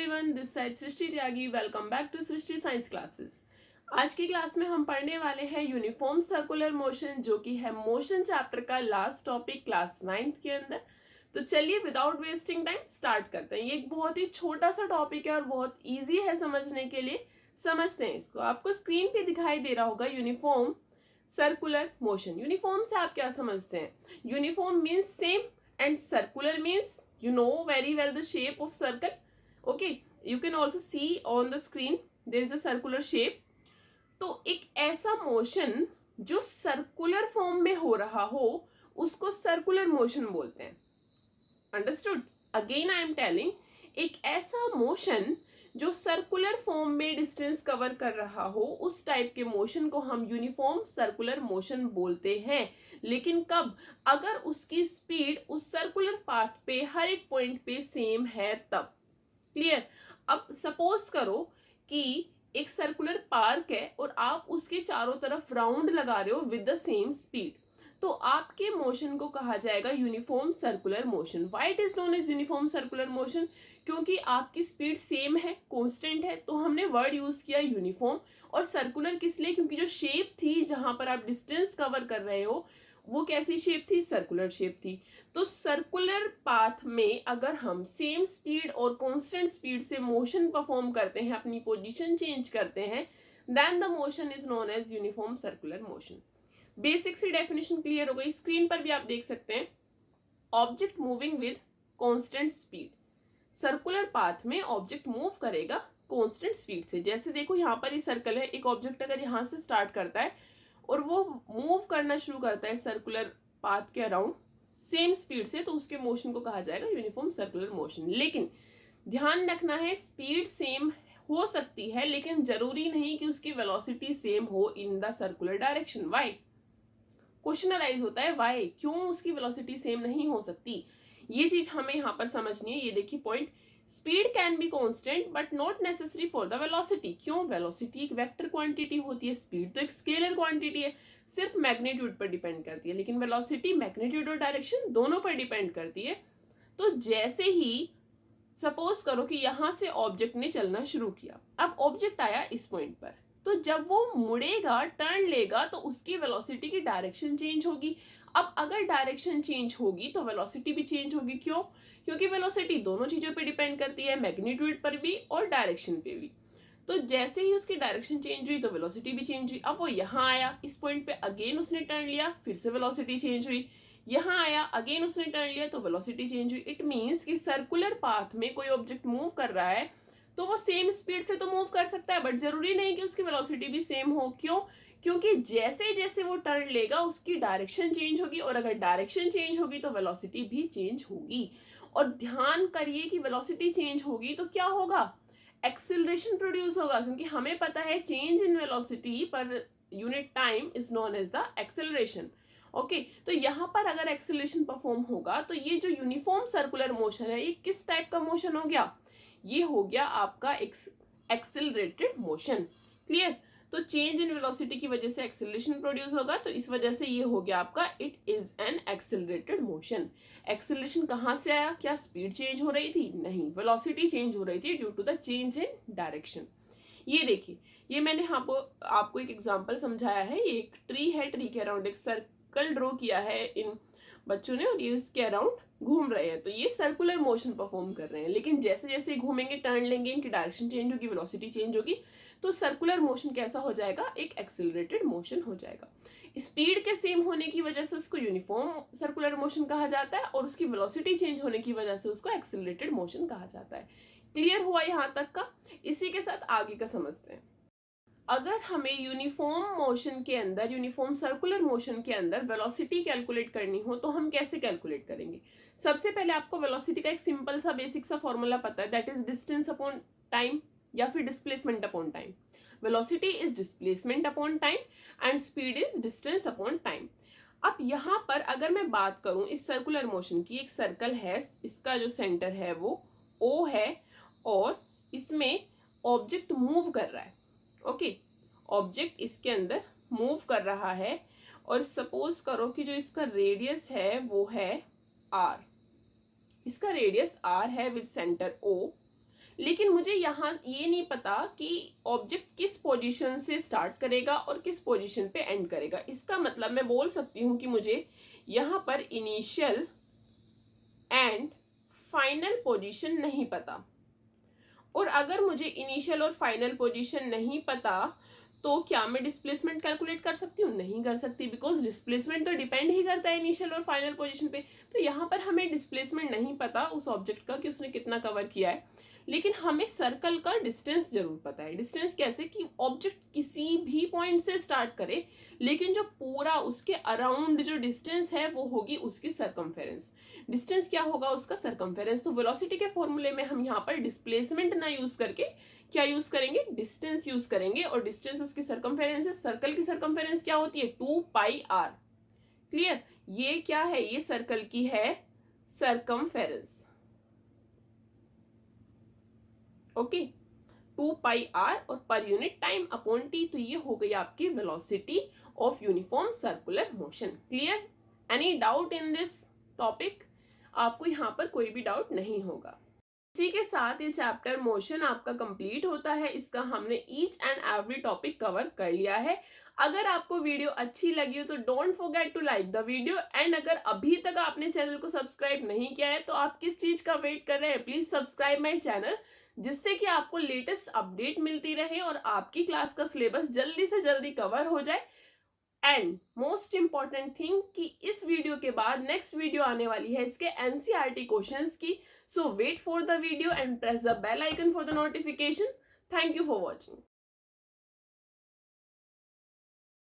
Everyone, this side Srishti Tyagi. Welcome back to Srishti science classes. आज की class में हम पढ़ने वाले हैं यूनिफॉर्म सर्कुलर मोशन, जो कि है मोशन चैप्टर का लास्ट टॉपिक क्लास 9th के अंदर। तो चलिए विदाउट वेस्टिंग टाइम स्टार्ट करते हैं। ये एक बहुत ही छोटा सा टॉपिक है और बहुत ईजी है समझने के लिए। समझते हैं इसको। आपको स्क्रीन पे दिखाई दे रहा होगा यूनिफॉर्म सर्कुलर मोशन। यूनिफॉर्म से आप क्या समझते हैं? Uniform means same and circular means you know very well the shape of circle. Okay, you can also see on the screen there is a circular shape. तो एक ऐसा motion जो circular form में हो रहा हो उसको सर्कुलर मोशन बोलते हैं। Understood? Again I am telling, एक ऐसा मोशन जो सर्कुलर फॉर्म में डिस्टेंस कवर कर रहा हो उस टाइप के मोशन को हम यूनिफॉर्म सर्कुलर मोशन बोलते हैं। लेकिन कब? अगर उसकी स्पीड उस सर्कुलर पाथ पे हर एक पॉइंट पे सेम है तब। क्लियर? अब सपोज करो कि एक सर्कुलर पार्क है और आप उसके चारों तरफ राउंड लगा रहे हो विद द सेम स्पीड, तो आपके मोशन को कहा जाएगा uniform circular motion. Why it is known as uniform circular motion? क्योंकि आपकी स्पीड सेम है, कांस्टेंट है, तो हमने वर्ड यूज किया यूनिफॉर्म। और सर्कुलर किस लिए? क्योंकि जो शेप थी जहां पर आप डिस्टेंस कवर कर रहे हो वो कैसी शेप थी? सर्कुलर शेप थी। तो सर्कुलर पाथ में अगर हम सेम स्पीड और कांस्टेंट स्पीड से मोशन परफॉर्म करते हैं, अपनी पोजीशन चेंज करते हैं, then the motion is known as uniform circular motion. Basic सी डेफिनेशन क्लियर हो गई। स्क्रीन पर भी आप देख सकते हैं, object moving with constant speed. Circular path में ऑब्जेक्ट मूव करेगा कांस्टेंट स्पीड से। जैसे देखो यहाँ पर ये सर्कल है, एक ऑब्जेक्ट अगर यहाँ से स्टार्ट करता है और वो मूव करना शुरू करता है सर्कुलर पाथ के अराउंड सेम स्पीड से, तो उसके मोशन को कहा जाएगा यूनिफॉर्म सर्कुलर मोशन। लेकिन ध्यान रखना है, स्पीड सेम हो सकती है लेकिन जरूरी नहीं कि उसकी वेलोसिटी सेम हो in the circular direction. Why? Question arise होता है, व्हाई, क्यों उसकी वेलोसिटी सेम नहीं हो सकती? ये चीज हमें यहाँ पर समझनी है। ये देखिए point, speed can be constant but not necessary for the velocity. क्यों? वेलोसिटी एक वेक्टर क्वांटिटी होती है, स्पीड तो एक स्केलर क्वांटिटी है, सिर्फ मैग्नीट्यूड पर डिपेंड करती है। लेकिन वेलोसिटी मैग्नीट्यूड और डायरेक्शन दोनों पर डिपेंड करती है। तो जैसे ही सपोज करो कि यहां से ऑब्जेक्ट ने चलना शुरू किया, अब ऑब्जेक्ट आया इस पॉइंट पर, तो जब वो मुड़ेगा, टर्न लेगा, तो उसकी वेलोसिटी की डायरेक्शन चेंज होगी। अब अगर डायरेक्शन चेंज होगी तो वेलोसिटी भी चेंज होगी। क्यों? क्योंकि वेलोसिटी दोनों चीजों पे डिपेंड करती है, मैग्नीट्यूड पर भी और डायरेक्शन पे भी। तो जैसे ही उसकी डायरेक्शन चेंज हुई तो वेलोसिटी भी चेंज हुई। अब वो यहाँ आया इस पॉइंट पे, अगेन उसने टर्न लिया, फिर से वेलोसिटी चेंज हुई। यहाँ आया, अगेन उसने टर्न लिया तो वेलोसिटी चेंज हुई। इट मींस कि सर्कुलर पाथ में कोई ऑब्जेक्ट मूव कर रहा है तो वो सेम स्पीड से तो मूव कर सकता है, बट जरूरी नहीं कि उसकी वेलोसिटी भी सेम हो। क्यों? क्योंकि जैसे जैसे वो टर्न लेगा उसकी डायरेक्शन चेंज होगी, और अगर डायरेक्शन चेंज होगी तो वेलोसिटी भी चेंज होगी। और ध्यान करिए कि वेलोसिटी चेंज होगी तो क्या होगा? एक्सेलरेशन प्रोड्यूस होगा, क्योंकि हमें पता है change in velocity per unit time is known as the acceleration. Okay, तो यहाँ पर अगर एक्सेलरेशन परफॉर्म होगा तो ये जो यूनिफॉर्म सर्कुलर मोशन है ये किस टाइप का मोशन हो गया? ये हो गया आपका एक्सेलरेटेड मोशन। क्लियर? तो चेंज इन वेलोसिटी की वजह से एक्सेलरेशन प्रोड्यूस होगा, तो इस वजह से ये हो गया आपका it is an accelerated motion. Acceleration कहां से आया? क्या स्पीड चेंज हो रही थी? नहीं, वेलोसिटी चेंज हो रही थी due to the change in direction. ये देखिए, ये मैंने आपको एक एग्जांपल समझाया है। ये एक ट्री है, ट्री के अराउंड एक सर्कल ड्रॉ किया है इन बच्चों ने और ये उसके अराउंड घूम रहे हैं, तो ये सर्कुलर मोशन परफॉर्म कर रहे हैं। लेकिन जैसे जैसे घूमेंगे, टर्न लेंगे, इनकी डायरेक्शन चेंज होगी, वेलोसिटी चेंज होगी, तो सर्कुलर मोशन कैसा हो जाएगा? एक एक्सेलरेटेड मोशन हो जाएगा। स्पीड के सेम होने की वजह से उसको यूनिफॉर्म सर्कुलर मोशन कहा जाता है, और उसकी वेलोसिटी चेंज होने की वजह से उसको एक्सेलरेटेड मोशन कहा जाता है। क्लियर हुआ यहां तक का? इसी के साथ आगे का समझते हैं। अगर हमें यूनिफॉर्म मोशन के अंदर, यूनिफॉर्म सर्कुलर मोशन के अंदर वेलोसिटी कैलकुलेट करनी हो तो हम कैसे कैलकुलेट करेंगे? सबसे पहले आपको वेलोसिटी का एक सिंपल सा बेसिक सा फॉर्मूला पता है, that is distance upon time या फिर displacement upon time. Velocity is displacement upon time and speed is distance upon time. अब यहाँ पर अगर मैं बात करूं इस सर्कुलर मोशन की, एक सर्कल है, इसका जो सेंटर है वो O है और इसमें ऑब्जेक्ट मूव कर रहा है। ओके, ऑब्जेक्ट इसके अंदर मूव कर रहा है और सपोज करो कि जो इसका रेडियस है वो है r। इसका रेडियस r है विद सेंटर O। लेकिन मुझे यहाँ ये नहीं पता कि ऑब्जेक्ट किस पोजीशन से स्टार्ट करेगा और किस पोजीशन पे एंड करेगा। इसका मतलब मैं बोल सकती हूँ कि मुझे यहाँ पर इनिशियल एंड फाइनल पोजीशन नहीं पता। और अगर मुझे इनिशियल और फाइनल पोजीशन नहीं पता तो क्या मैं डिस्प्लेसमेंट कैलकुलेट कर सकती हूँ? नहीं कर सकती, बिकॉज डिस्प्लेसमेंट तो डिपेंड ही करता है इनिशियल और फाइनल पोजीशन पे। तो यहाँ पर हमें डिस्प्लेसमेंट नहीं पता उस ऑब्जेक्ट का कि उसने कितना कवर किया है, लेकिन हमें सर्कल का डिस्टेंस जरूर पता है। डिस्टेंस कैसे कि ऑब्जेक्ट किसी भी पॉइंट से स्टार्ट करे, लेकिन जो पूरा उसके अराउंड जो डिस्टेंस है वो होगी उसकी सरकमफेरेंस। डिस्टेंस क्या होगा? उसका सरकमफेरेंस। तो वेलोसिटी के फॉर्मूले में हम यहाँ पर डिस्प्लेसमेंट ना यूज करके क्या यूज करेंगे? डिस्टेंस यूज करेंगे। और डिस्टेंस उसकी सरकमफेरेंस है। सर्कल की सरकमफेरेंस क्या होती है? 2πr। क्लियर? ये क्या है? ये सर्कल की है सरकमफेरेंस। ओके, 2πr और पर यूनिट टाइम अपॉन t। तो ये हो गई आपकी velocity of uniform circular motion. Clear? Any doubt in this topic? आपको यहाँ पर कोई भी डाउट नहीं होगा। इसी के साथ ये चैप्टर मोशन आपका कंप्लीट होता है। इसका हमने each and every topic cover कर लिया है। अगर आपको वीडियो अच्छी लगी हो तो don't forget to like the video. And अगर अभी तक आपने चैनल को सब्सक्राइब नहीं किया है तो आप किस चीज का वेट कर रहे हैं? प्लीज सब्सक्राइब माई चैनल, जिससे कि आपको लेटेस्ट अपडेट मिलती रहे और आपकी क्लास का सिलेबस जल्दी से जल्दी कवर हो जाए। एंड मोस्ट इंपॉर्टेंट थिंग कि इस वीडियो के बाद नेक्स्ट वीडियो आने वाली है इसके एनसीईआरटी क्वेश्चंस की। So wait for the video and press the bell icon for the notification. Thank you for watching.